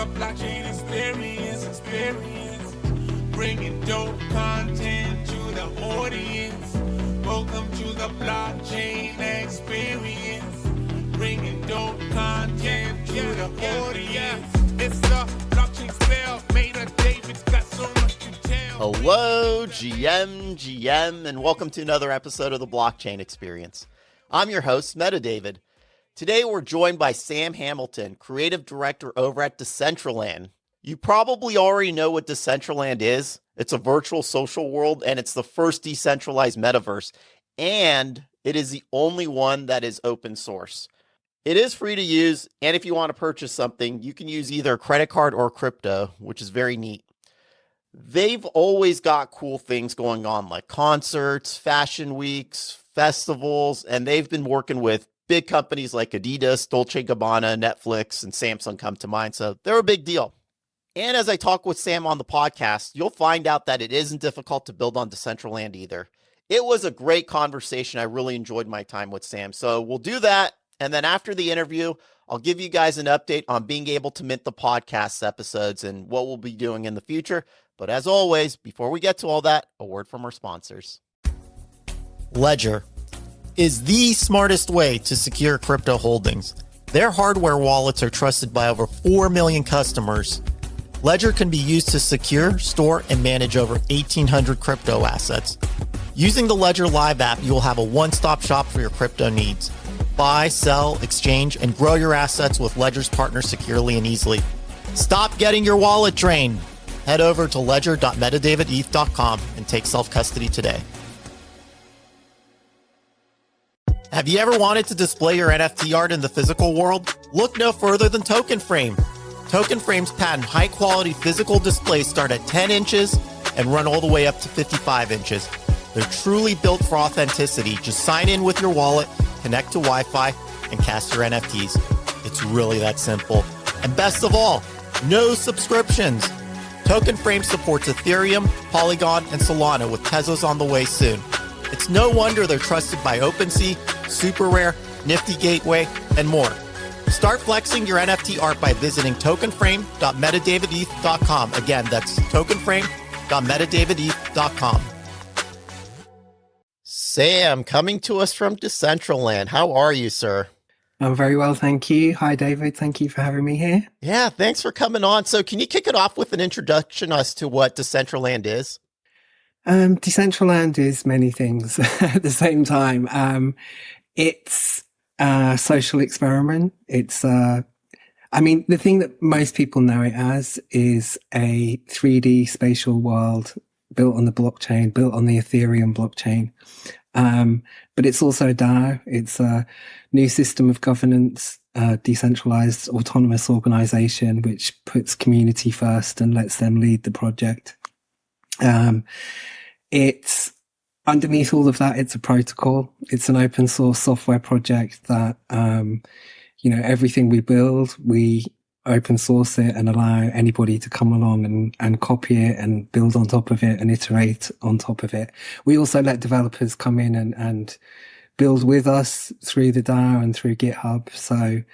the blockchain experience. Bringing dope content to the audience. Welcome to the blockchain experience. Bringing dope content to the audience. It's the blockchain spell. David's got so much to tell. Hello, GM, and welcome to another episode of the Blockchain Experience. I'm your host, David. Today, we're joined by Sam Hamilton, Creative Director over at Decentraland. You probably already know what Decentraland is. It's a virtual social world, and it's the first decentralized metaverse, and it is the only one that is open source. It is free to use, and if you want to purchase something, you can use either a credit card or crypto, which is very neat. They've always got cool things going on, like concerts, fashion weeks, festivals, and they've been working with big companies like Adidas, Dolce & Gabbana, Netflix, and Samsung come to mind, so they're a big deal. And as I talk with Sam on the podcast, you'll find out that it isn't difficult to build on Decentraland either. It was a great conversation. I really enjoyed my time with Sam. So we'll do that. And then after the interview, I'll give you guys an update on being able to mint the podcast episodes and what we'll be doing in the future. But as always, before we get to all that, a word from our sponsors. Ledger is the smartest way to secure crypto holdings. Their hardware wallets are trusted by over 4 million customers. Ledger can be used to secure, store, and manage over 1,800 crypto assets. Using the Ledger Live app, you will have a one-stop shop for your crypto needs. Buy, sell, exchange, and grow your assets with Ledger's partners securely and easily. Stop getting your wallet drained. Head over to ledger.metadavideth.com and take self-custody today. Have you ever wanted to display your NFT art in the physical world? Look no further than Token Frame. Token Frame's patent high-quality physical displays start at 10 inches and run all the way up to 55 inches. They're truly built for authenticity. Just sign in with your wallet, connect to Wi-Fi, and cast your NFTs. It's really that simple. And best of all, no subscriptions. Token Frame supports Ethereum, Polygon, and Solana with Tezos on the way soon. It's no wonder they're trusted by OpenSea, SuperRare, Nifty Gateway, and more. Start flexing your NFT art by visiting tokenframe.metadavideth.com. Again, that's tokenframe.metadavideth.com. Sam, coming to us from Decentraland. How are you, sir? I'm very well, thank you. Hi, David. Thank you for having me here. Yeah, thanks for coming on. So can you kick it off with an introduction as to what Decentraland is? Decentraland is many things at the same time. It's a social experiment. It's, the thing that most people know it as is a 3D spatial world built on the blockchain, built on the Ethereum blockchain. But it's also a DAO. It's a new system of governance, decentralized autonomous organization, which puts community first and lets them lead the project. It's underneath all of that, it's a protocol. It's an open source software project that, everything we build, we open source it and allow anybody to come along and copy it and build on top of it and iterate on top of it. We also let developers come in and build with us through the DAO and through GitHub. So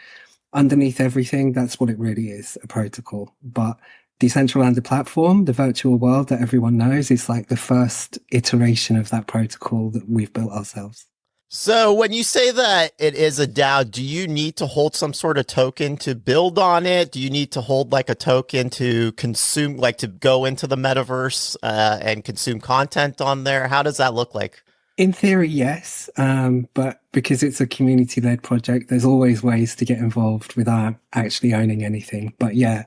underneath everything, that's what it really is, a protocol. But Decentraland, the platform, the virtual world that everyone knows, is like the first iteration of that protocol that we've built ourselves. So when you say that it is a DAO, do you need to hold some sort of token to build on it? Do you need to hold like a token to consume, like to go into the metaverse and consume content on there? How does that look like? In theory, yes. But because it's a community-led project, there's always ways to get involved without actually owning anything. But yeah,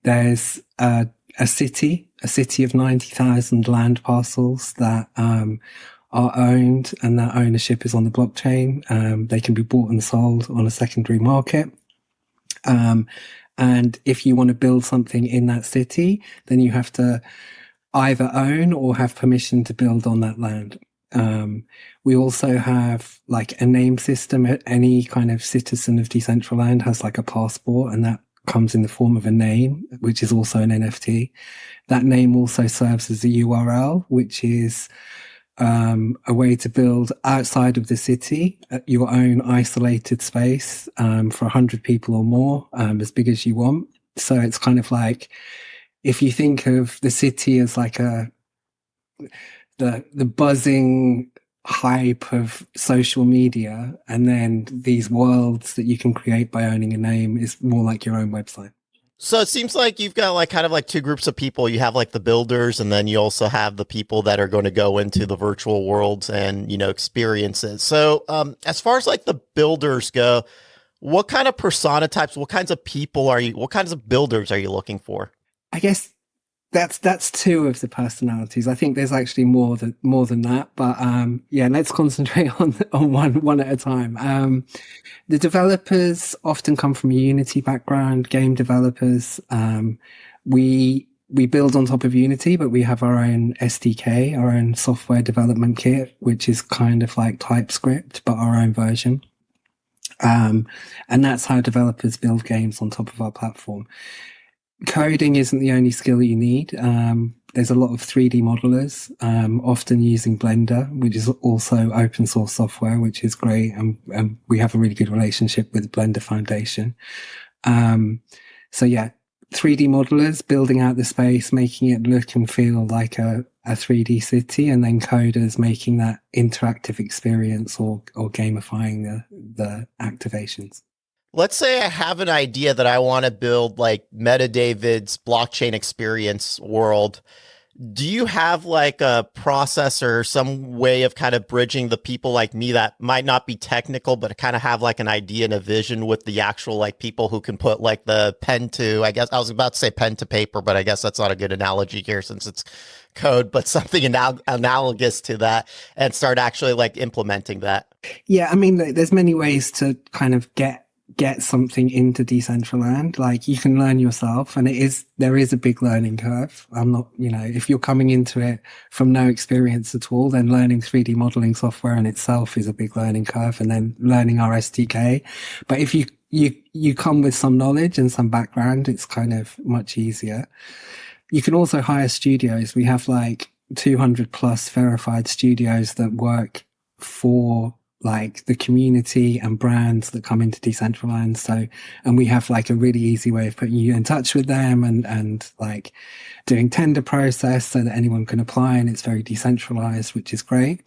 there's a city of 90,000 land parcels that are owned, and that ownership is on the blockchain. They can be bought and sold on a secondary market. And if you want to build something in that city, then you have to either own or have permission to build on that land. We also have like a name system. Any kind of citizen of Decentraland has like a passport, and that comes in the form of a name, which is also an NFT. That name also serves as a URL, which is a way to build outside of the city your own isolated space for 100 people or more, as big as you want. So it's kind of like, if you think of the city as like the buzzing hype of social media, and then these worlds that you can create by owning a name is more like your own website. So it seems like you've got like kind of like two groups of people. You have like the builders, and then you also have the people that are going to go into the virtual worlds and, experiences. So as far as like the builders go, what kind of persona types, what kinds of what kinds of builders are you looking for? I guess that's two of the personalities. I think there's actually more than that, but let's concentrate on one at a time. The developers often come from a Unity background, game developers. We build on top of Unity, but we have our own SDK, our own software development kit, which is kind of like TypeScript, but our own version. And that's how developers build games on top of our platform. Coding isn't the only skill you need. There's a lot of 3D modelers, often using Blender, which is also open source software, which is great. And we have a really good relationship with the Blender Foundation. 3D modelers building out the space, making it look and feel like a 3D city, and then coders making that interactive experience or gamifying the activations. Let's say I have an idea that I want to build like MetaDavid's blockchain experience world. Do you have like a process or some way of kind of bridging the people like me that might not be technical, but kind of have like an idea and a vision with the actual like people who can put like the pen to, I guess I was about to say pen to paper, but I guess that's not a good analogy here since it's code, but something analogous to that, and start actually like implementing that? Yeah, I mean, there's many ways to kind of get something into Decentraland. Like, you can learn yourself, and there is a big learning curve. I'm not, if you're coming into it from no experience at all, then learning 3D modeling software in itself is a big learning curve, and then learning our SDK. But if you come with some knowledge and some background, it's kind of much easier. You can also hire studios. We have like 200 plus verified studios that work for like the community and brands that come into Decentraland. And we have like a really easy way of putting you in touch with them and like doing tender process so that anyone can apply, and it's very decentralized, which is great.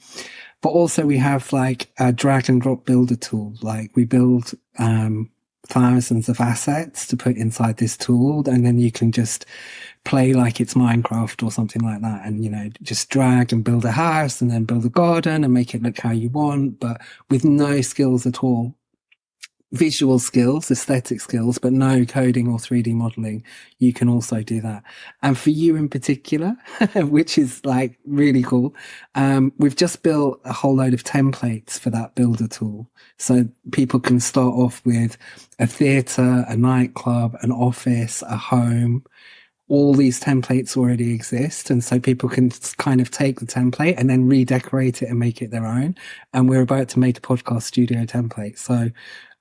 But also we have like a drag and drop builder tool. Like, we build, thousands of assets to put inside this tool, and then you can just play like it's Minecraft or something like that, and just drag and build a house and then build a garden and make it look how you want, but with no skills at all. Visual skills, aesthetic skills, but no coding or 3D modeling. You can also do that. And for you in particular, which is like really cool, we've just built a whole load of templates for that builder tool. So people can start off with a theater, a nightclub, an office, a home. All these templates already exist. And so people can kind of take the template and then redecorate it and make it their own. And we're about to make a podcast studio template. So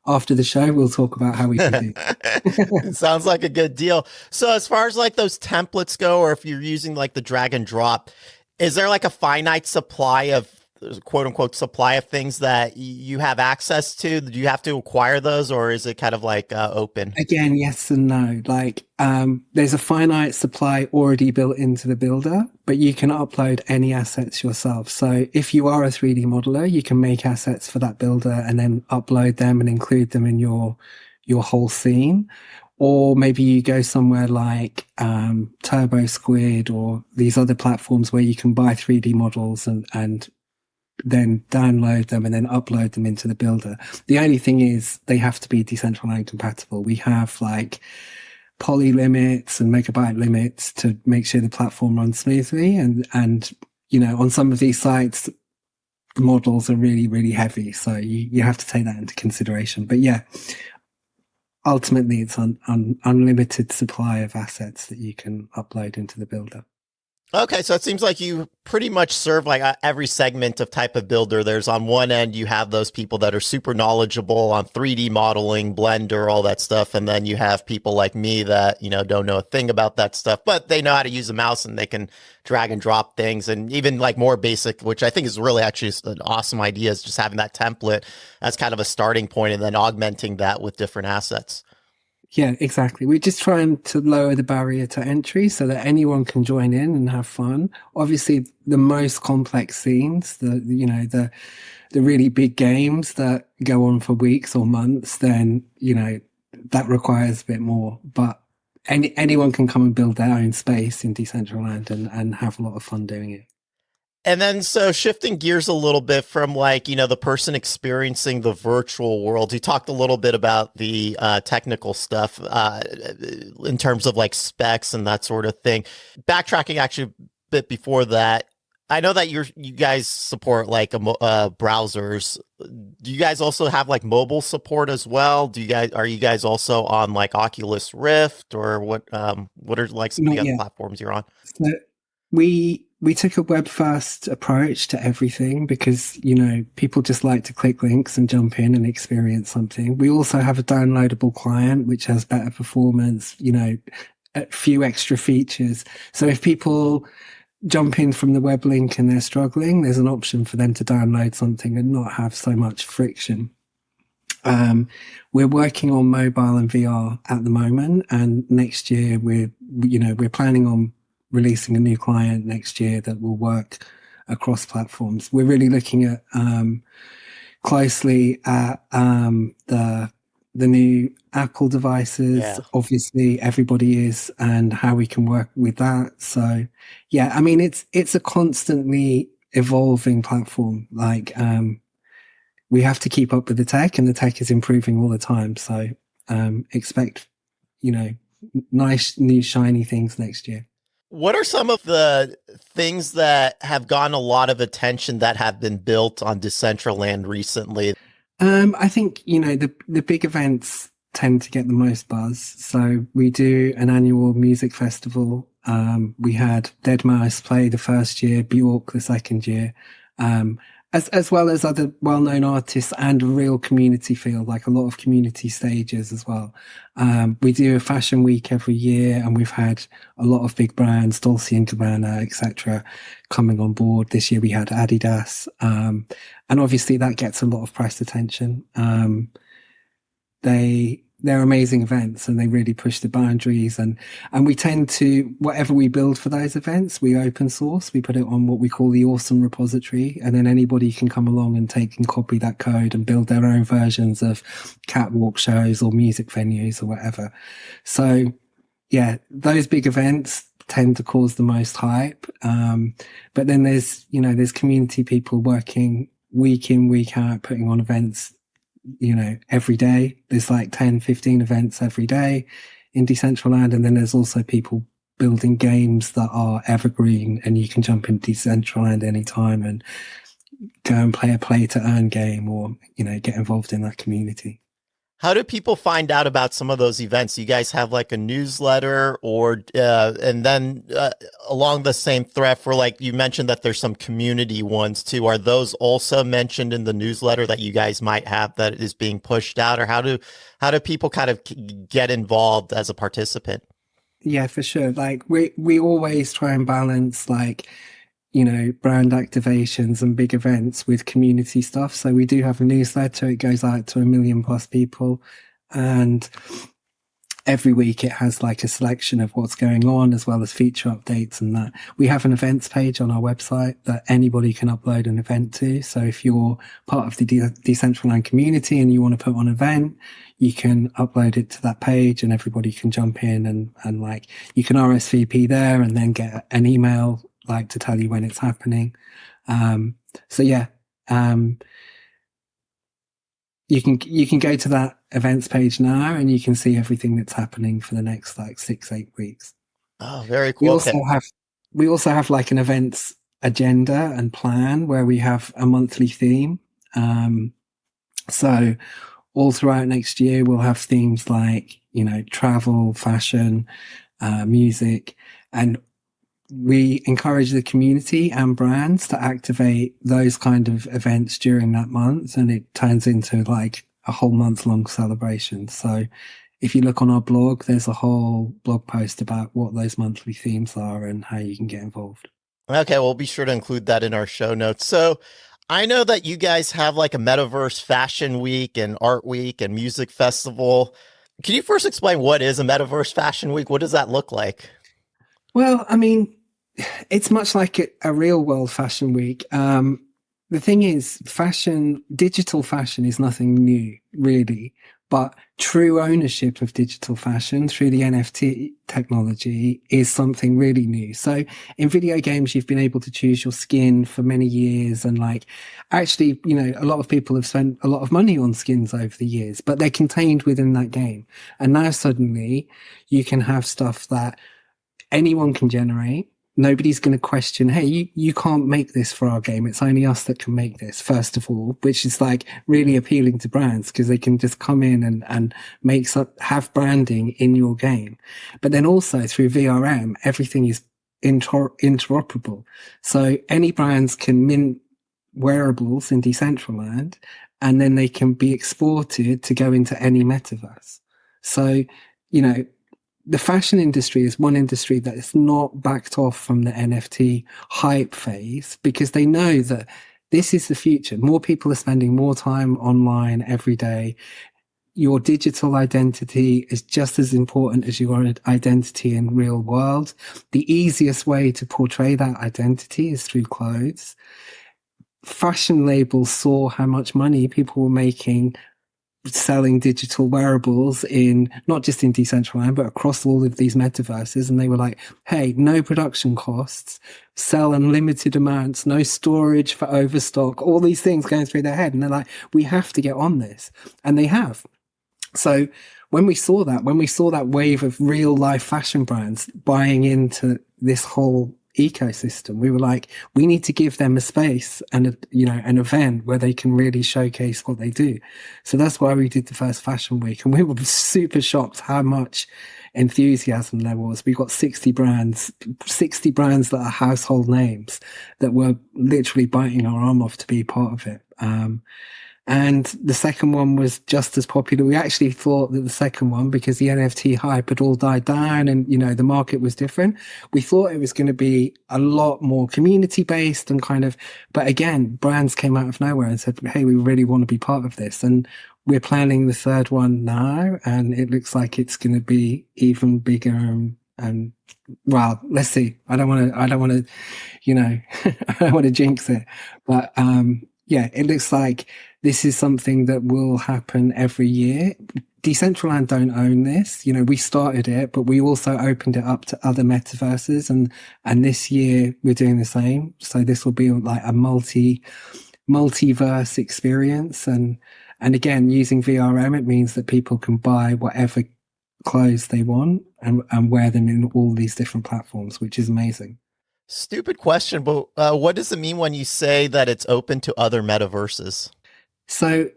after the show, we'll talk about how we can do. Sounds like a good deal. So as far as like those templates go, or if you're using like the drag and drop, is there like a finite supply of quote unquote supply of things that you have access to? Do you have to acquire those, or is it kind of like open? Again, yes and no. Like, there's a finite supply already built into the builder, but you can upload any assets yourself. So if you are a 3D modeler, you can make assets for that builder and then upload them and include them in your whole scene. Or maybe you go somewhere like Turbo Squid or these other platforms where you can buy 3D models and then download them and then upload them into the builder. The only thing is they have to be Decentraland compatible. We have like poly limits and megabyte limits to make sure the platform runs smoothly. And on some of these sites, the models are really, really heavy. So you have to take that into consideration. But yeah, ultimately it's unlimited supply of assets that you can upload into the builder. Okay, so it seems like you pretty much serve like every segment of type of builder. There's on one end, you have those people that are super knowledgeable on 3D modeling, Blender, all that stuff. And then you have people like me that, don't know a thing about that stuff, but they know how to use a mouse and they can drag and drop things. And even like more basic, which I think is really actually an awesome idea, is just having that template as kind of a starting point and then augmenting that with different assets. Yeah, exactly. We're just trying to lower the barrier to entry so that anyone can join in and have fun. Obviously, the most complex scenes, the really big games that go on for weeks or months, then, that requires a bit more. But anyone can come and build their own space in Decentraland and have a lot of fun doing it. And then, so shifting gears a little bit from like, the person experiencing the virtual world, you talked a little bit about the technical stuff in terms of like specs and that sort of thing. Backtracking actually a bit before that, I know that you guys support like browsers. Do you guys also have like mobile support as well? Are you guys also on like Oculus Rift, or what are like some of the Not other yet. platforms you're on? So we took a web first approach to everything because, people just like to click links and jump in and experience something. We also have a downloadable client, which has better performance, a few extra features. So if people jump in from the web link and they're struggling, there's an option for them to download something and not have so much friction. We're working on mobile and VR at the moment, and next year we're planning on releasing a new client next year that will work across platforms. We're really looking at closely at the new Apple devices. Yeah. Obviously, everybody is, and how we can work with that. So, yeah, I mean, it's a constantly evolving platform. Like, we have to keep up with the tech, and the tech is improving all the time. So, expect, nice new shiny things next year. What are some of the things that have gotten a lot of attention that have been built on Decentraland recently? I think, the big events tend to get the most buzz. So we do an annual music festival. We had Dead Mouse play the first year, Bjork the second year, as well as other well-known artists, and a real community feel, like a lot of community stages as well. We do a fashion week every year, and we've had a lot of big brands, Dolce & Gabbana, etc., coming on board. This year we had Adidas, and obviously that gets a lot of press attention. They're amazing events, and they really push the boundaries, and we tend to, whatever we build for those events, we open source. We put it on what we call the awesome repository, and then anybody can come along and take and copy that code and build their own versions of catwalk shows or music venues or whatever. So yeah, those big events tend to cause the most hype. But then there's community people working week in, week out, putting on events, every day. There's like 10, 15 events every day in Decentraland. And then there's also people building games that are evergreen, and you can jump into Decentraland anytime and go and play a play to earn game, or, get involved in that community. How do people find out about some of those events? You guys have like a newsletter, or and then along the same thread, for like, you mentioned that there's some community ones too. Are those also mentioned in the newsletter that you guys might have that is being pushed out, or how do people kind of get involved as a participant? Yeah, for sure. Like we always try and balance, like, brand activations and big events with community stuff. So we do have a newsletter. It goes out to 1 million+ people. And every week it has like a selection of what's going on, as well as feature updates and that. We have an events page on our website that anybody can upload an event to. So if you're part of the Decentraland community and you want to put on an event, you can upload it to that page, and everybody can jump in and like, you can RSVP there and then get an email like to tell you when it's happening. So yeah, you can go to that events page now, and you can see everything that's happening for the next like 6-8 weeks. Oh, very cool. We also have like an events agenda and plan where we have a monthly theme. So all throughout next year, we'll have themes like, travel, fashion, music, and we encourage the community and brands to activate those kind of events during that month, and it turns into like a whole month-long celebration. So if you look on our blog, there's a whole blog post about what those monthly themes are and how you can get involved. Okay, we'll be sure to include that in our show notes. So I know that you guys have like a Metaverse Fashion Week and Art Week and Music Festival. Can you first explain what is a Metaverse Fashion Week? What does that look like? Well, I mean, it's much like a real world fashion week. The thing is, digital fashion is nothing new, really. But true ownership of digital fashion through the NFT technology is something really new. So in video games, you've been able to choose your skin for many years. And like, actually, a lot of people have spent a lot of money on skins over the years, but they're contained within that game. And now suddenly you can have stuff that anyone can generate. Nobody's going to question, hey, you can't make this for our game. It's only us that can make this, first of all, which is like really appealing to brands because they can just come in and have branding in your game. But then also through VRM, everything is interoperable. So any brands can mint wearables in Decentraland and then they can be exported to go into any metaverse. So, the fashion industry is one industry that is not backed off from the NFT hype phase because they know that this is the future. More people are spending more time online every day. Your digital identity is just as important as your identity in real world. The easiest way to portray that identity is through clothes. Fashion labels saw how much money people were making selling digital wearables in not just in Decentraland, but across all of these metaverses. And they were like, hey, no production costs, sell unlimited amounts, no storage for overstock, all these things going through their head. And they're like, we have to get on this. And they have. So when we saw that wave of real life fashion brands buying into this whole ecosystem, we were like, we need to give them a space and an event where they can really showcase what they do. So that's why we did the first fashion week, and we were super shocked how much enthusiasm there was. We got 60 brands that are household names that were literally biting our arm off to be part of it. And the second one was just as popular. We actually thought that the second one, because the NFT hype had all died down and, the market was different, we thought it was going to be a lot more community based and but again, brands came out of nowhere and said, hey, we really want to be part of this. And we're planning the third one now, and it looks like it's going to be even bigger. And well, let's see. I don't want to, I don't want to jinx it, but, yeah, it looks like this is something that will happen every year. Decentraland don't own this. We started it, but we also opened it up to other metaverses. And this year we're doing the same. So this will be like a multiverse experience. And again, using VRM, it means that people can buy whatever clothes they want and wear them in all these different platforms, which is amazing. Stupid question, but what does it mean when you say that it's open to other metaverses? So,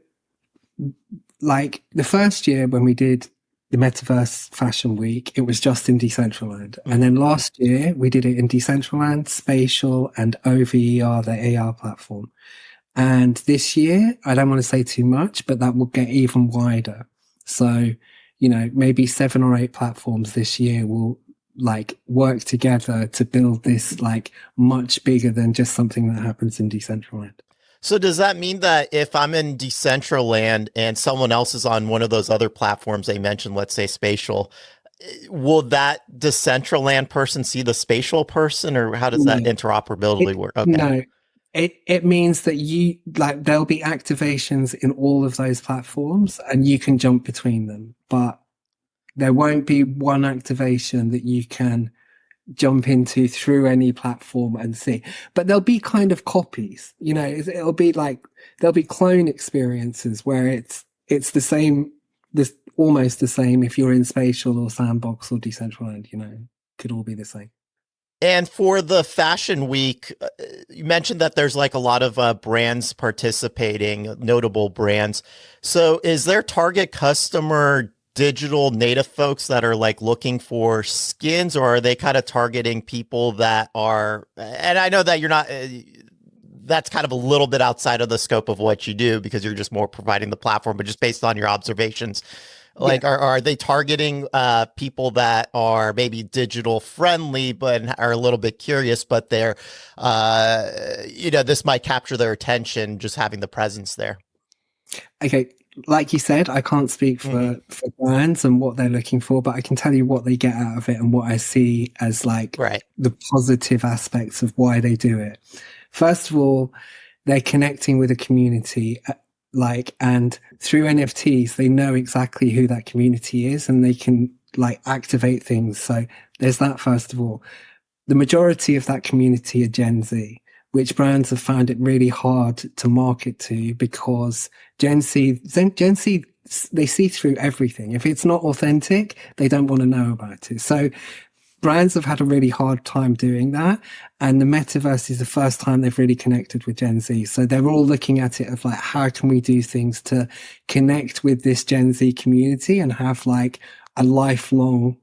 like the first year when we did the Metaverse Fashion Week, it was just in Decentraland. And then last year we did it in Decentraland, Spatial, and OVER, the AR platform. And this year, I don't want to say too much, but that will get even wider. So, maybe 7 or 8 platforms this year will work together to build this much bigger than just something that happens in Decentraland. So does that mean that if I'm in Decentraland and someone else is on one of those other platforms they mentioned, let's say Spatial, will that Decentraland person see the Spatial person, or how does that interoperability work? Okay. No, it means that there'll be activations in all of those platforms and you can jump between them, but there won't be one activation that you can jump into through any platform and see. But there'll be copies, it'll be there'll be clone experiences where it's the same, almost the same if you're in Spatial or Sandbox or Decentraland, could all be the same. And for the fashion week, you mentioned that there's a lot of brands participating, notable brands. So is there target customer digital native folks that are looking for skins, or are they kind of targeting people that are, and I know that you're not, that's kind of a little bit outside of the scope of what you do because you're just more providing the platform, but just based on your observations, are they targeting people that are maybe digital friendly, but are a little bit curious, but they're, this might capture their attention just having the presence there? Okay. like you said, I can't speak Mhm. for brands and what they're looking for, but I can tell you what they get out of it and what I see as like Right. the positive aspects of why they do it. First of all, they're connecting with a community, like, and through NFTs, they know exactly who that community is and they can like activate things. So there's that, first of all. The majority of that community are Gen Z, which brands have found it really hard to market to because Gen Z, they see through everything. If it's not authentic, they don't want to know about it. So brands have had a really hard time doing that. And the metaverse is the first time they've really connected with Gen Z. So they're all looking at it of like, how can we do things to connect with this Gen Z community and have like a lifelong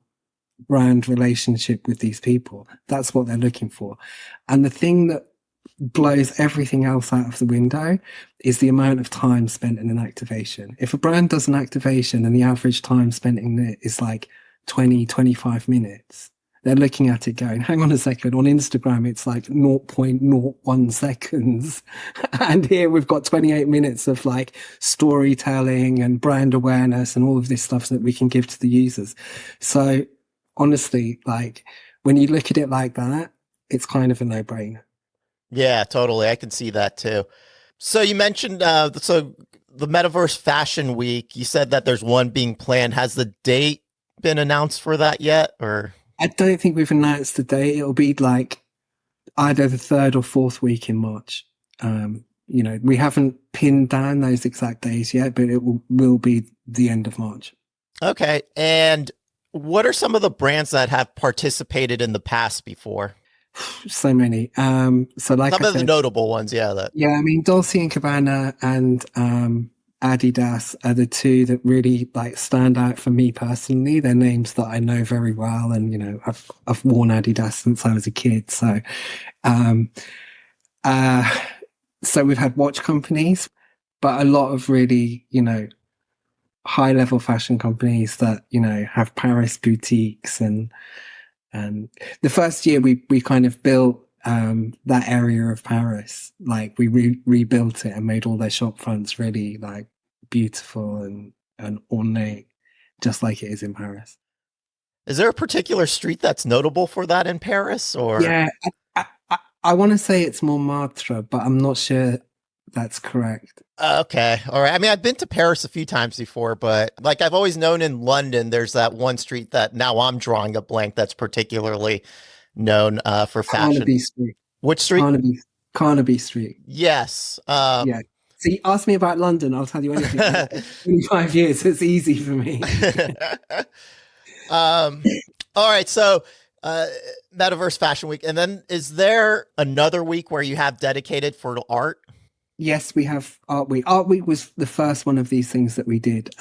brand relationship with these people? That's what they're looking for. And the thing that blows everything else out of the window is the amount of time spent in an activation. If a brand does an activation and the average time spent in it is like 20, 25 minutes, they're looking at it going, hang on a second, on Instagram, it's like 0.01 seconds. And here we've got 28 minutes of like storytelling and brand awareness and all of this stuff that we can give to the users. So honestly, like when you look at it like that, it's kind of a no-brainer. Yeah, totally. I can see that too. So you mentioned so the Metaverse Fashion Week. You said that there's one being planned. Has the date been announced for that yet? Or I don't think we've announced the date. It'll be like either the 3rd or 4th week in March. We haven't pinned down those exact days yet, but it will be the end of March. okay. And what are some of the brands that have participated in the past before? So many. So like Some I of the said, notable ones, yeah. yeah, I mean, Dolce and Gabbana and Adidas are the two that really like stand out for me personally. They're names that I know very well, and I've worn Adidas since I was a kid. So, so we've had watch companies, but a lot of really high level fashion companies that have Paris boutiques and the first year we kind of built that area of Paris, like we rebuilt it and made all their shop fronts really like beautiful and ornate, just like it is in Paris. Is there a particular street that's notable for that in Paris? Or Yeah, I want to say it's Montmartre, but I'm not sure that's correct. okay, all right. I mean, I've been to Paris a few times before, but like I've always known in London, there's that one street that now I'm drawing a blank that's particularly known for fashion. Carnaby Street. Which street? Carnaby Street. Yes. Yeah. So you ask me about London, I'll tell you anything. 25 years, it's easy for me. All right. So, Metaverse Fashion Week. And then is there another week where you have dedicated for art? Yes, we have Art Week. Art Week was the first one of these things that we did.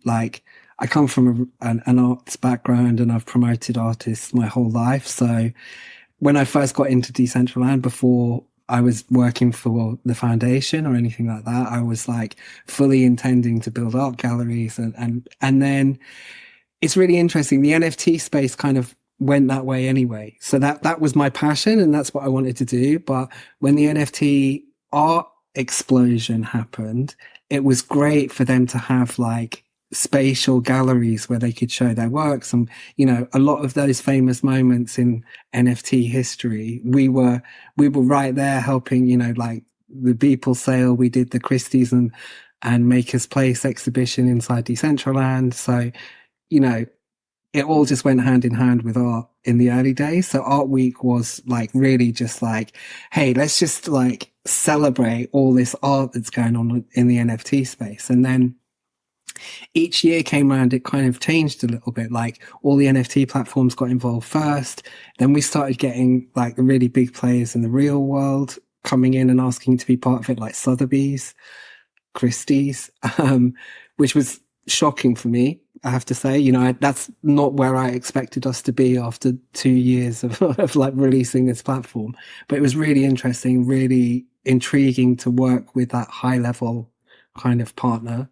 Like I come from an arts background and I've promoted artists my whole life. So when I first got into Decentraland, before I was working for the foundation or anything like that, I was like fully intending to build art galleries and then it's really interesting. The NFT space kind of went that way anyway. So that was my passion and that's what I wanted to do. But when the NFT art explosion happened, it was great for them to have like spatial galleries where they could show their works. And, a lot of those famous moments in NFT history, we were right there helping, like the Beeple sale, we did the Christie's and Maker's Place exhibition inside Decentraland. So, it all just went hand in hand with art in the early days. So Art Week was like really just like, hey, let's just like celebrate all this art that's going on in the NFT space. And then each year came around, it kind of changed a little bit. Like all the NFT platforms got involved first. Then we started getting like really big players in the real world coming in and asking to be part of it, like Sotheby's, Christie's, which was shocking for me. I have to say, that's not where I expected us to be after 2 years of like releasing this platform. But it was really interesting, really intriguing to work with that high level kind of partner.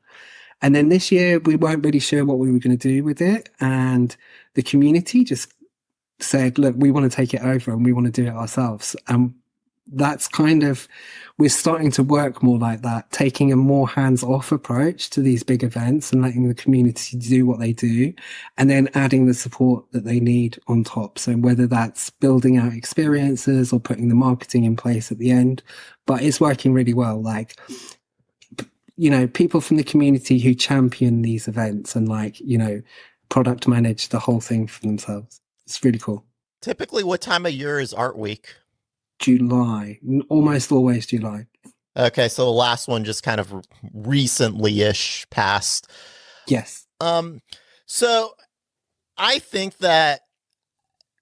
And then this year, we weren't really sure what we were going to do with it. And the community just said, look, we want to take it over and we want to do it ourselves. And that's kind of, we're starting to work more like that, taking a more hands-off approach to these big events and letting the community do what they do, and then adding the support that they need on top. So whether that's building out experiences or putting the marketing in place at the end, but it's working really well. Like, you know, people from the community who champion these events and, like, you know, product manage the whole thing for themselves. It's really cool. Typically, what time of year is Art Week? July, almost always July. Okay, so the last one just kind of recently-ish passed. Yes. So I think that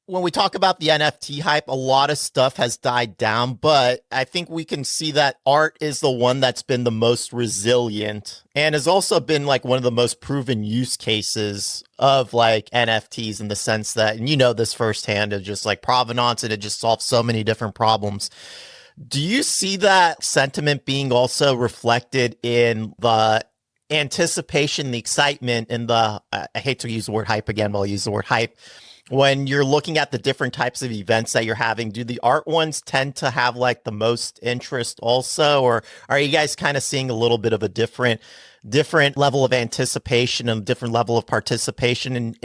when we talk about the NFT hype, a lot of stuff has died down, but I think we can see that art is the one that's been the most resilient and has also been like one of the most proven use cases of like NFTs, in the sense that, and you know this firsthand, of just like provenance, and it just solves so many different problems. Do you see that sentiment being also reflected in the anticipation, the excitement, and the, I hate to use the word hype again, but I'll use the word hype, when you're looking at the different types of events that you're having? Do the art ones tend to have like the most interest also, or are you guys kind of seeing a little bit of a different level of anticipation and different level of participation? And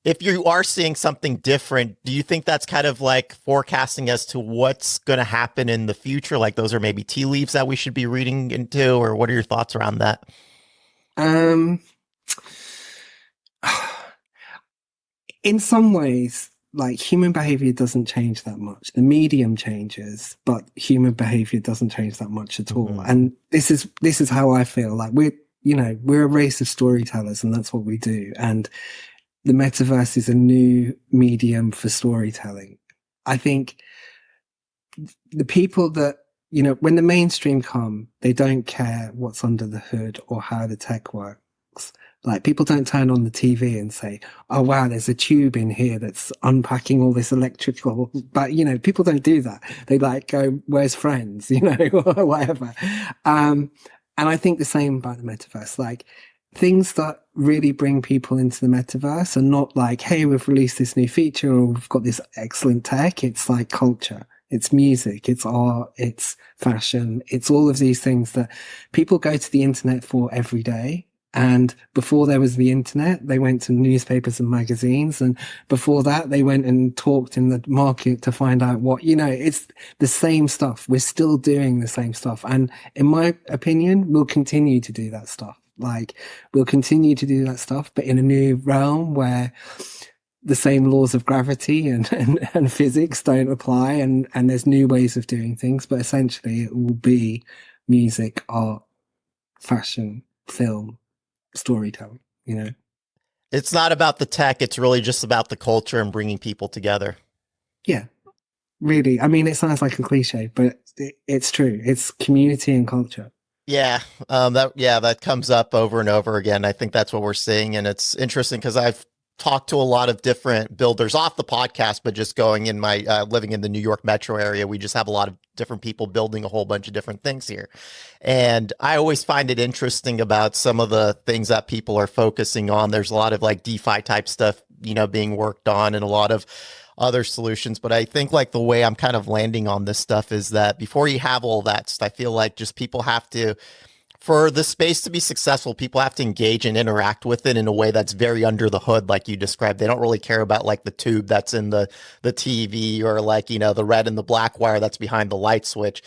if you are seeing something different, do you think that's kind of like forecasting as to what's going to happen in the future? Like those are maybe tea leaves that we should be reading into, or what are your thoughts around that? In some ways, like, human behavior doesn't change that much. The medium changes, but human behavior doesn't change that much at all. Mm-hmm. And this is how I feel. Like, we're a race of storytellers, and that's what we do. And the metaverse is a new medium for storytelling. I think the people that, you know, when the mainstream come, they don't care what's under the hood or how the tech works. Like, people don't turn on the TV and say, oh, wow, there's a tube in here that's unpacking all this electrical. But, you know, people don't do that. They like go, where's Friends, you know, or whatever. And I think the same about the metaverse. Like, things that really bring people into the metaverse are not like, hey, we've released this new feature or we've got this excellent tech. It's like culture. It's music, it's art, it's fashion. It's all of these things that people go to the internet for every day. And before there was the internet, they went to newspapers and magazines. And before that, they went and talked in the market to find out what, you know, it's the same stuff. We're still doing the same stuff. And in my opinion, we'll continue to do that stuff. Like, we'll continue to do that stuff, but in a new realm where the same laws of gravity and physics don't apply. And there's new ways of doing things, but essentially it will be music, art, fashion, film, storytelling, you know. It's not about the tech, it's really just about the culture and bringing people together. Yeah, really. I mean, it sounds like a cliche, but it's true. It's community and culture. Yeah, that comes up over and over again. I think that's what we're seeing, and it's interesting because I've talked to a lot of different builders off the podcast, but just going in my living in the New York metro area, we just have a lot of different people building a whole bunch of different things here. And I always find it interesting about some of the things that people are focusing on. There's a lot of like DeFi type stuff, you know, being worked on, and a lot of other solutions. But I think like the way I'm kind of landing on this stuff is that before you have all that, I feel like just people have to, for the space to be successful, people have to engage and interact with it in a way that's very under the hood, like you described. They don't really care about like the tube that's in the TV, or like, you know, the red and the black wire that's behind the light switch.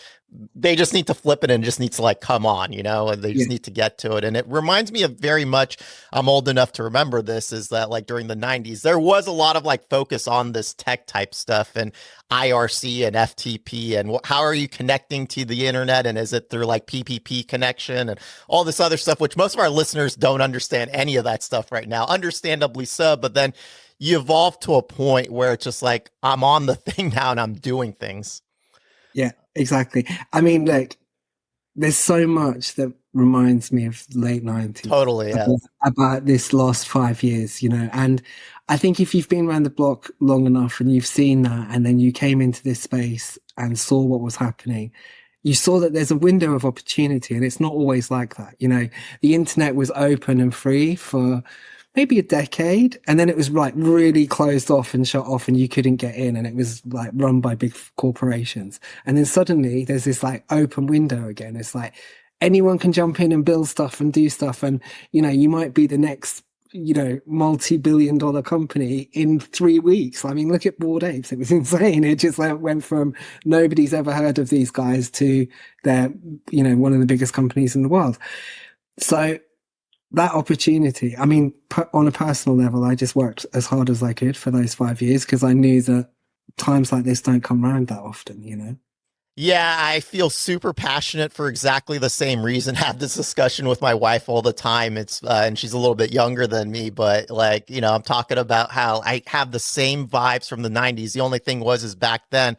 They just need to flip it and just need to like come on, you know, and they just need to get to it. And it reminds me of very much, I'm old enough to remember this, is that like during the 90s, there was a lot of like focus on this tech type stuff and IRC and FTP and how are you connecting to the internet, and is it through like PPP connection and all this other stuff, which most of our listeners don't understand any of that stuff right now, understandably so. But then you evolve to a point where it's just like, I'm on the thing now and I'm doing things. Yeah, exactly. I mean, like, there's so much that reminds me of the late 90s. Totally, yeah. About this last 5 years, you know. And I think if you've been around the block long enough and you've seen that, and then you came into this space and saw what was happening, you saw that there's a window of opportunity, and it's not always like that. You know, the internet was open and free for maybe a decade, and then it was like really closed off and shut off, and you couldn't get in, and it was like run by big corporations. And then suddenly there's this like open window again. It's like anyone can jump in and build stuff and do stuff, and you might be the next multi-billion-dollar company in 3 weeks. I mean, look at Bored Apes. It was insane. It just like went from nobody's ever heard of these guys to they're one of the biggest companies in the world. So that opportunity, I mean, on a personal level, I just worked as hard as I could for those 5 years because I knew that times like this don't come around that often. Yeah, I feel super passionate for exactly the same reason. Have this discussion with my wife all the time. It's and she's a little bit younger than me, but like, I'm talking about how I have the same vibes from the 90s. The only thing is back then,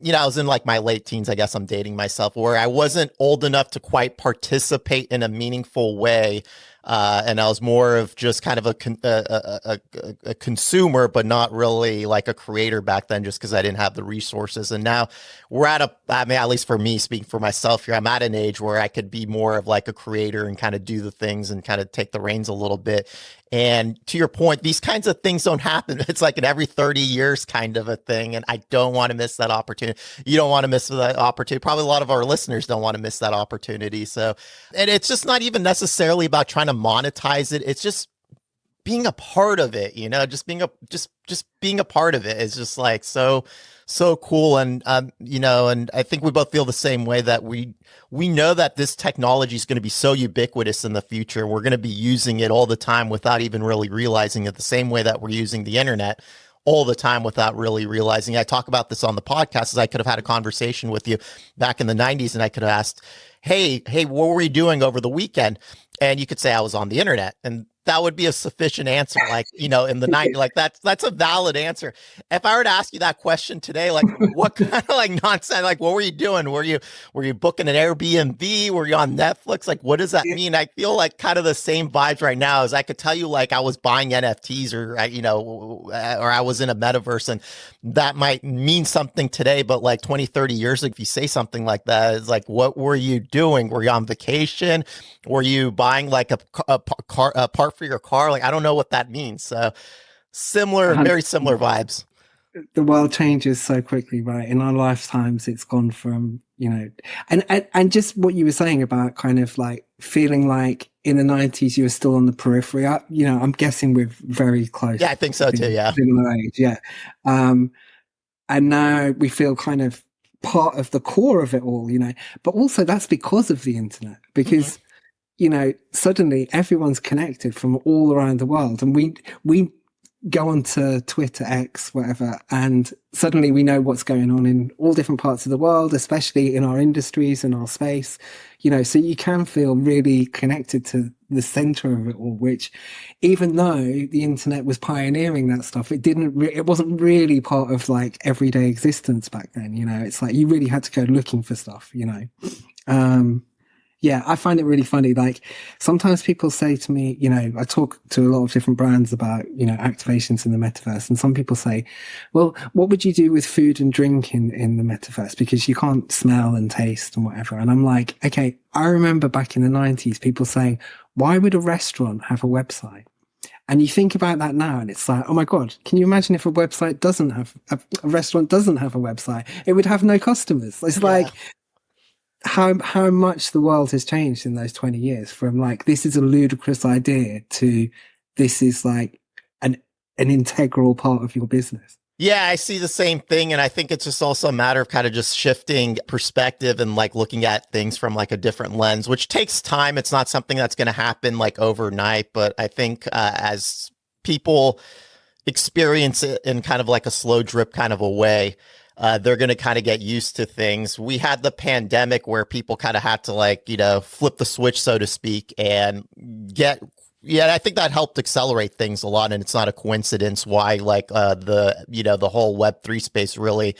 I was in like my late teens, I guess I'm dating myself, where I wasn't old enough to quite participate in a meaningful way. And I was more of just kind of a consumer, but not really like a creator back then, just because I didn't have the resources. And now we're at least for me, speaking for myself here, I'm at an age where I could be more of like a creator and kind of do the things and kind of take the reins a little bit. And to your point, these kinds of things don't happen. It's like an every 30 years kind of a thing. And I don't want to miss that opportunity. You don't want to miss that opportunity. Probably a lot of our listeners don't want to miss that opportunity. So, and it's just not even necessarily about trying to monetize it. It's just being a part of it, just being a part of it is just like so cool. And and I think we both feel the same way, that we know that this technology is going to be so ubiquitous in the future. We're going to be using it all the time without even really realizing it, the same way that we're using the internet all the time without really realizing. I talk about this on the podcast, as I could have had a conversation with you back in the 90s and I could have asked, hey, what were you doing over the weekend? And you could say I was on the internet, and that would be a sufficient answer. Like, in the 90s, like that's a valid answer. If I were to ask you that question today, like what kind of like nonsense, like what were you doing? Were you booking an Airbnb? Were you on Netflix? Like, what does that mean? I feel like kind of the same vibes right now, as I could tell you, like I was buying NFTs or I was in a metaverse, and that might mean something today, but like 20, 30 years ago, if you say something like that, it's like, what were you doing? Were you on vacation? Were you buying like a part for your car? Like, I don't know what that means. So very similar vibes. The world changes so quickly, right? In our lifetimes, it's gone from, and just what you were saying about kind of like feeling like in the 90s, you were still on the periphery. I'm guessing we're very close. Yeah, I think so too. Yeah. Similar age. Yeah. And now we feel kind of part of the core of it all, but also that's because of the internet, because suddenly everyone's connected from all around the world, and we go onto Twitter, X, whatever, and suddenly we know what's going on in all different parts of the world, especially in our industries and our space, so you can feel really connected to the center of it all, which even though the internet was pioneering that stuff, it wasn't really part of like everyday existence back then. It's like you really had to go looking for stuff. Yeah, I find it really funny. Like sometimes people say to me, I talk to a lot of different brands about, activations in the metaverse. And some people say, well, what would you do with food and drink in the metaverse? Because you can't smell and taste and whatever. And I'm like, okay, I remember back in the 90s, people saying, why would a restaurant have a website? And you think about that now and it's like, oh my God, can you imagine if a restaurant doesn't have a website? It would have no customers. It's like, how much the world has changed in those 20 years, from like, this is a ludicrous idea to this is like an integral part of your business. Yeah, I see the same thing. And I think it's just also a matter of kind of just shifting perspective and like looking at things from like a different lens, which takes time. It's not something that's going to happen like overnight. But I think as people experience it in kind of like a slow drip kind of a way, they're going to kind of get used to things. We had the pandemic where people kind of had to like, flip the switch, so to speak, and I think that helped accelerate things a lot. And it's not a coincidence why like the whole Web3 space really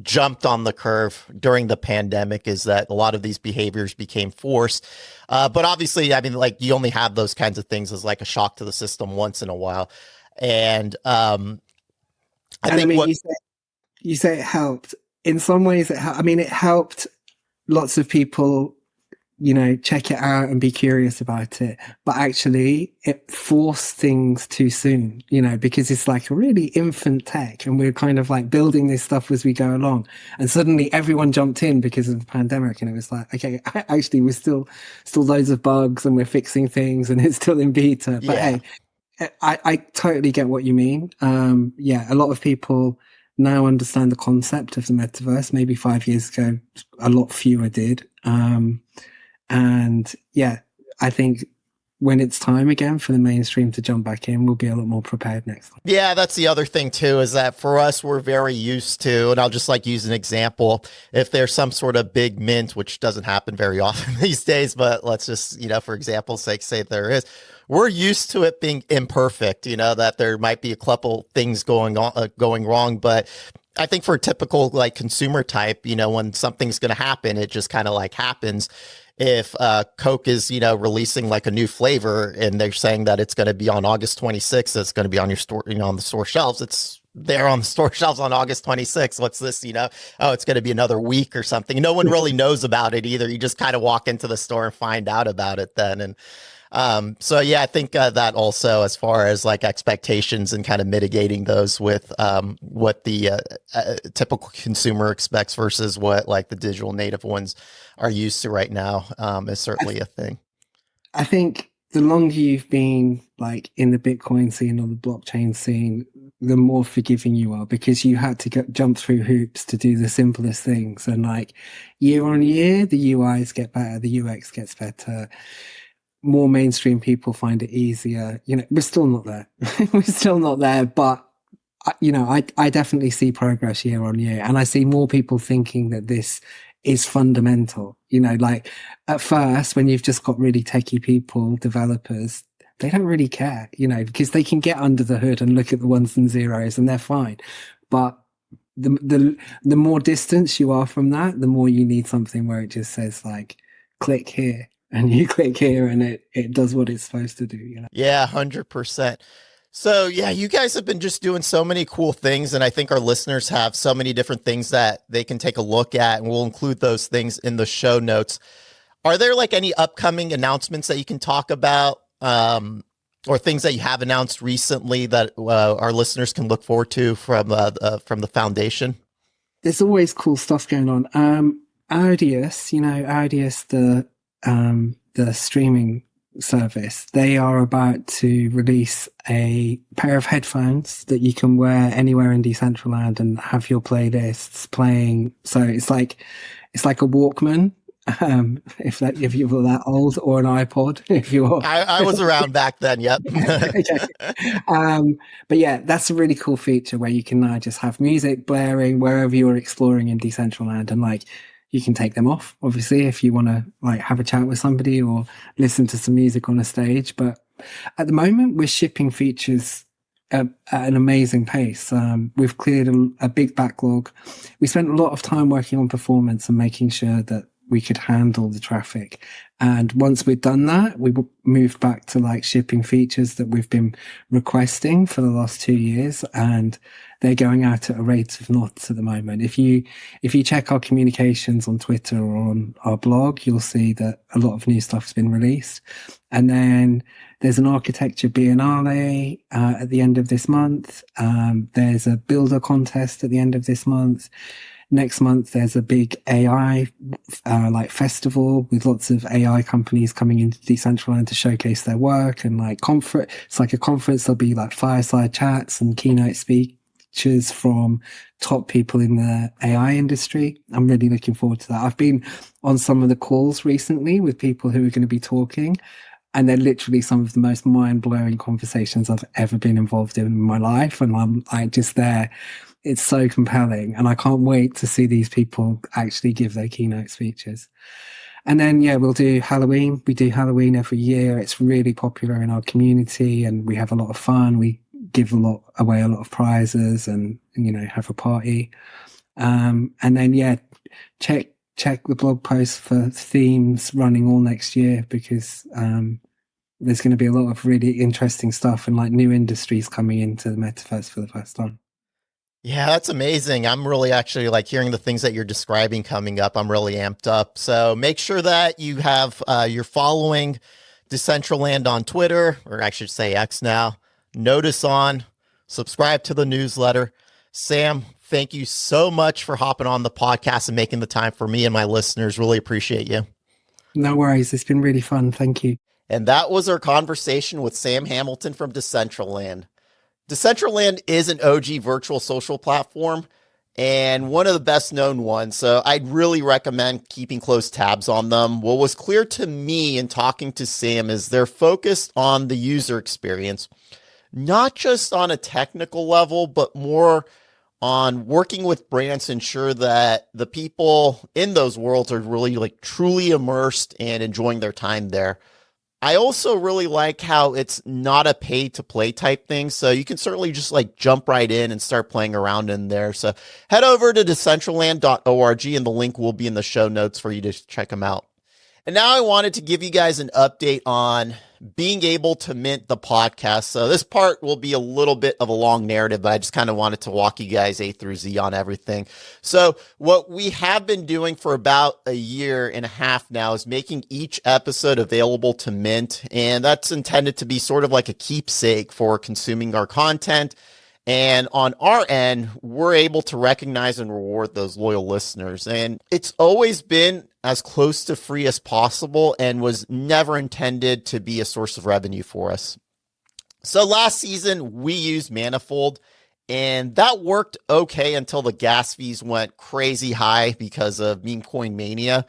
jumped on the curve during the pandemic, is that a lot of these behaviors became forced. But obviously, I mean, like you only have those kinds of things as like a shock to the system once in a while. And you say it helped. In some ways, it helped lots of people check it out and be curious about it. But actually it forced things too soon, because it's like a really infant tech and we're kind of like building this stuff as we go along. And suddenly everyone jumped in because of the pandemic. And it was like, okay, actually we're still loads of bugs and we're fixing things and it's still in beta. But hey, I totally get what you mean. A lot of people now understand the concept of the metaverse. Maybe 5 years ago, a lot fewer did. And yeah, I think when it's time again for the mainstream to jump back in, we'll be a lot more prepared next time. Yeah, that's the other thing too, is that for us, we're very used to, and I'll just like use an example. If there's some sort of big mint, which doesn't happen very often these days, but let's just, for example's sake, say there is, we're used to it being imperfect, that there might be a couple things going wrong, but I think for a typical like consumer type, when something's going to happen, it just kind of like happens. If Coke is, releasing like a new flavor and they're saying that it's going to be on August 26th, it's going to be on your store, on the store shelves. It's there on the store shelves on August 26th. What's this, oh, it's going to be another week or something. No one really knows about it either. You just kind of walk into the store and find out about it then. And so yeah, I think that also, as far as like expectations and kind of mitigating those with what the typical consumer expects versus what like the digital native ones are used to right now, is certainly a thing. I think the longer you've been like in the Bitcoin scene or the blockchain scene, the more forgiving you are, because you had to jump through hoops to do the simplest things. And like year on year, the UIs get better, the UX gets better. More mainstream people find it easier. We're still not there. We're still not there, but I definitely see progress year on year, and I see more people thinking that this is fundamental. Like at first, when you've just got really techie people, developers, they don't really care, because they can get under the hood and look at the ones and zeros and they're fine. But the more distance you are from that, the more you need something where it just says like, click here. And you click here and it does what it's supposed to do. Yeah, 100%. So yeah, you guys have been just doing so many cool things. And I think our listeners have so many different things that they can take a look at, and we'll include those things in the show notes. Are there like any upcoming announcements that you can talk about, or things that you have announced recently that our listeners can look forward to from the foundation? There's always cool stuff going on. Audius, the streaming service, they are about to release a pair of headphones that you can wear anywhere in Decentraland and have your playlists playing. So it's like a Walkman, if you were that old, or an iPod if you're. I was around back then. Yep. Okay. But yeah, that's a really cool feature where you can now just have music blaring wherever you're exploring in Decentraland, and like, you can take them off, obviously, if you want to like have a chat with somebody or listen to some music on a stage. But at the moment, we're shipping features at an amazing pace. We've cleared a big backlog. We spent a lot of time working on performance and making sure that we could handle the traffic. And once we've done that, we moved back to like shipping features that we've been requesting for the last 2 years, and they're going out at a rate of knots at the moment. If you check our communications on Twitter or on our blog, you'll see that a lot of new stuff has been released. And then there's an architecture biennale at the end of this month. There's a builder contest at the end of this month. Next month, there's a big AI like festival with lots of AI companies coming into Decentraland to showcase their work, and like conference. It's like a conference. There'll be like fireside chats and keynote speeches from top people in the AI industry. I'm really looking forward to that. I've been on some of the calls recently with people who are going to be talking, and they're literally some of the most mind-blowing conversations I've ever been involved in my life. And I'm like just there. It's so compelling, and I can't wait to see these people actually give their keynote speeches. And then, yeah, we'll do Halloween. We do Halloween every year. It's really popular in our community, and we have a lot of fun. We give away a lot of prizes, and have a party. And then, yeah, check the blog post for themes running all next year, because there's going to be a lot of really interesting stuff and like new industries coming into the metaverse for the first time. Yeah, that's amazing. I'm really actually like hearing the things that you're describing coming up. I'm really amped up. So make sure that you have you're following Decentraland on Twitter, or I should say X now. Notice on, subscribe to the newsletter. Sam, thank you so much for hopping on the podcast and making the time for me and my listeners. Really appreciate you. No worries. It's been really fun. Thank you. And that was our conversation with Sam Hamilton from Decentraland. Decentraland is an OG virtual social platform and one of the best known ones. So I'd really recommend keeping close tabs on them. What was clear to me in talking to Sam is they're focused on the user experience, not just on a technical level, but more on working with brands to ensure that the people in those worlds are really like truly immersed and enjoying their time there. I also really like how it's not a pay to play type thing. So you can certainly just like jump right in and start playing around in there. So head over to decentraland.org and the link will be in the show notes for you to check them out. And now I wanted to give you guys an update on being able to mint the podcast. So this part will be a little bit of a long narrative, but I just kind of wanted to walk you guys A through Z on everything. So what we have been doing for about a year and a half now is making each episode available to mint. And that's intended to be sort of like a keepsake for consuming our content. And on our end, we're able to recognize and reward those loyal listeners. And it's always been as close to free as possible and was never intended to be a source of revenue for us. So last season, we used Manifold, and that worked okay until the gas fees went crazy high because of meme coin mania.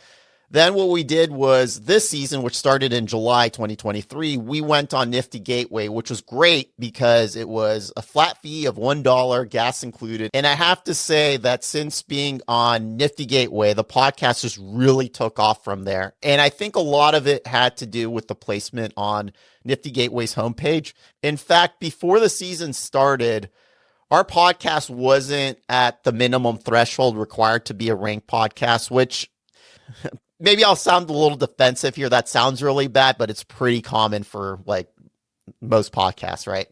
Then what we did was this season, which started in July 2023, we went on Nifty Gateway, which was great because it was a flat fee of $1, gas included. And I have to say that since being on Nifty Gateway, the podcast just really took off from there. And I think a lot of it had to do with the placement on Nifty Gateway's homepage. In fact, before the season started, our podcast wasn't at the minimum threshold required to be a ranked podcast, which maybe I'll sound a little defensive here. That sounds really bad, but it's pretty common for like most podcasts, right?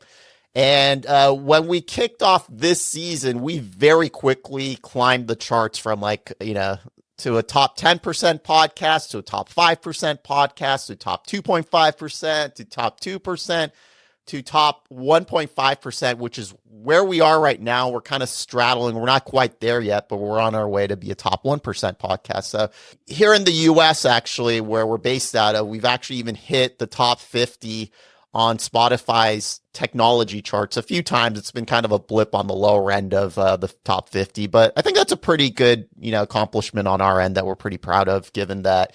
And when we kicked off this season, we very quickly climbed the charts from like, to a top 10% podcast, to a top 5% podcast, to top 2.5%, to top 2%, to top 1.5%, which is where we are right now. We're kind of straddling. We're not quite there yet, but we're on our way to be a top 1% podcast. So here in the US, actually, where we're based out of, we've actually even hit the top 50 on Spotify's technology charts a few times. It's been kind of a blip on the lower end of the top 50, but I think that's a pretty good, accomplishment on our end that we're pretty proud of, given that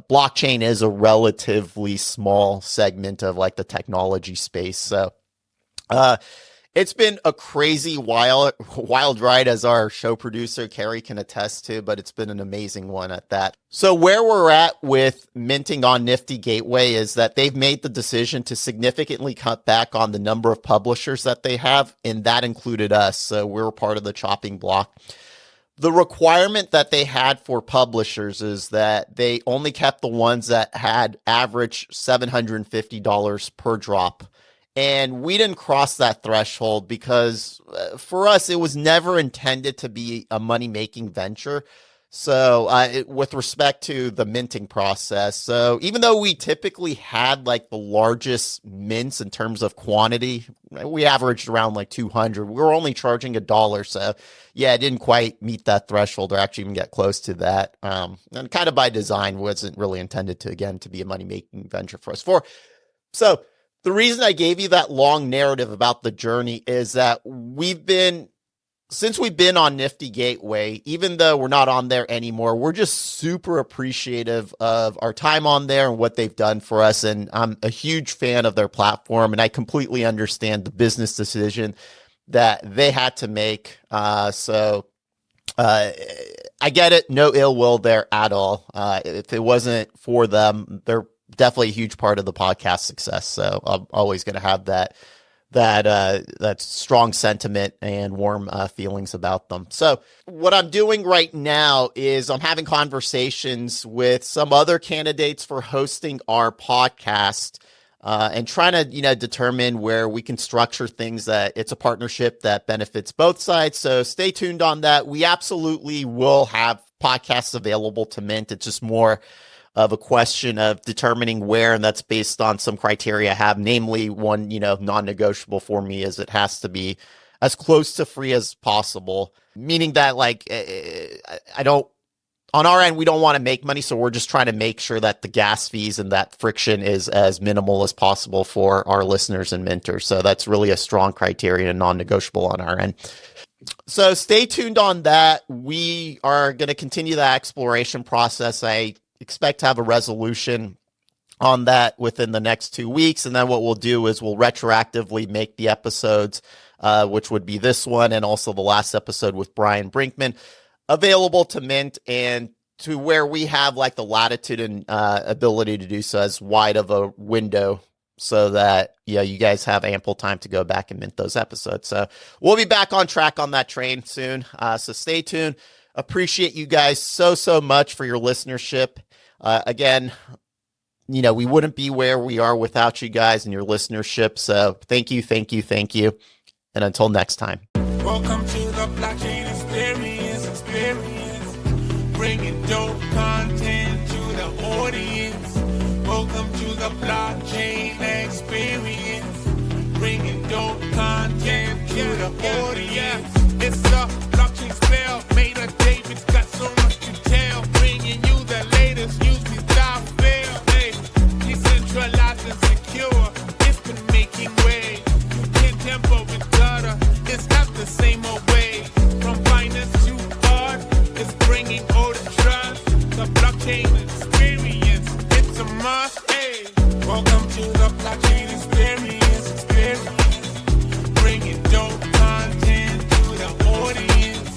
blockchain is a relatively small segment of like the technology space. So it's been a crazy wild ride, as our show producer Carrie can attest to, but it's been an amazing one at that. So where we're at with minting on Nifty Gateway is that they've made the decision to significantly cut back on the number of publishers that they have, and that included us. So we're part of the chopping block. The requirement that they had for publishers is that they only kept the ones that had average $750 per drop. And we didn't cross that threshold because for us, it was never intended to be a money-making venture. So with respect to the minting process, so even though we typically had like the largest mints in terms of quantity, we averaged around like 200. We were only charging $1. So yeah, it didn't quite meet that threshold or actually even get close to that. And kind of by design, wasn't really intended to, again, to be a money-making venture for us. So the reason I gave you that long narrative about the journey is that since we've been on Nifty Gateway, even though we're not on there anymore, we're just super appreciative of our time on there and what they've done for us. And I'm a huge fan of their platform, and I completely understand the business decision that they had to make. So I get it. No ill will there at all. If it wasn't for them, they're definitely a huge part of the podcast success. So I'm always going to have that strong sentiment and warm feelings about them. So what I'm doing right now is I'm having conversations with some other candidates for hosting our podcast. and trying to, determine where we can structure things that it's a partnership that benefits both sides. So stay tuned on that. We absolutely will have podcasts available to Mint. It's just more of a question of determining where, and that's based on some criteria I have, namely one, non-negotiable for me is it has to be as close to free as possible, meaning that on our end, we don't want to make money, so we're just trying to make sure that the gas fees and that friction is as minimal as possible for our listeners and minters. So that's really a strong criteria and non-negotiable on our end. So stay tuned on that. We are going to continue that exploration process. I expect to have a resolution on that within the next 2 weeks. And then what we'll do is we'll retroactively make the episodes, which would be this one and also the last episode with Brian Brinkman, available to Mint and to where we have like the latitude and ability to do so as wide of a window so that you guys have ample time to go back and mint those episodes. So we'll be back on track on that train soon. So stay tuned. Appreciate you guys so much for your listenership. Again, we wouldn't be where we are without you guys and your listenership. So thank you. And until next time. Welcome to the blockchain experience. Bringing dope content to the audience. Welcome to the blockchain experience. Bringing dope content to the audience. It's the blockchain spell. Made of David's got so much to tell. Bringing you the latest news without fail. Hey, decentralized and secure. It's been making waves. You can't tamper with data. It's not the same old way. From finance to art, it's bringing all the trust. The blockchain experience, it's a must. Hey, welcome to the blockchain experience. Bringing dope content to the audience.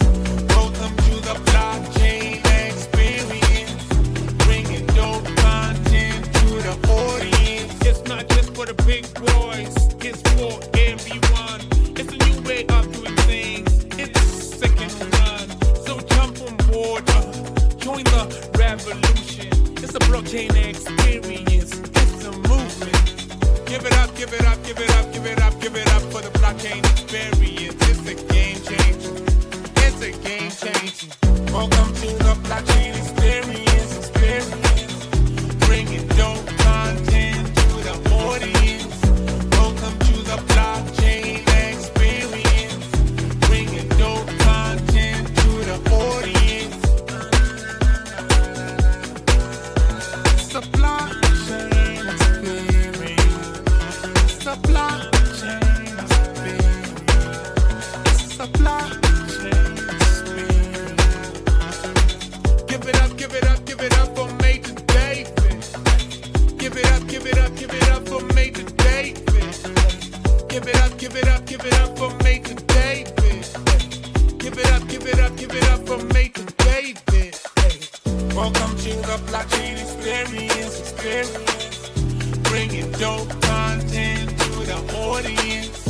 Welcome to the blockchain experience. Bringing dope content to the audience. It's not just for the big boys, it's for everyone. It's a new way of doing things. It's second to none. So jump on board, join the revolution. It's a blockchain experience. It's a movement. Give it up, give it up, give it up, give it up, give it up for the blockchain experience. It's a game changer. It's a game changer. Welcome to the blockchain experience. Bringing dope content to the audience. Welcome to the blockchain experience. Bringing dope content to the audience. It's a blockchain experience. It's a blockchain experience. It's a blockchain experience. Give it up, give it up, give it up for Major David. Give it up, give it up, give it up for Major David. Give it up, give it up, give it up for Major David. Give it up, give it up, give it up for Major David. Welcome to the blockchain experience. Bringing dope content to the audience.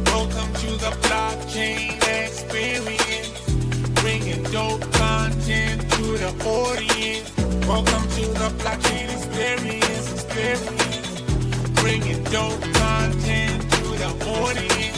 Welcome to the blockchain experience. Bringing dope content to the audience. Welcome to the blockchain experience. Bringing dope content to the audience.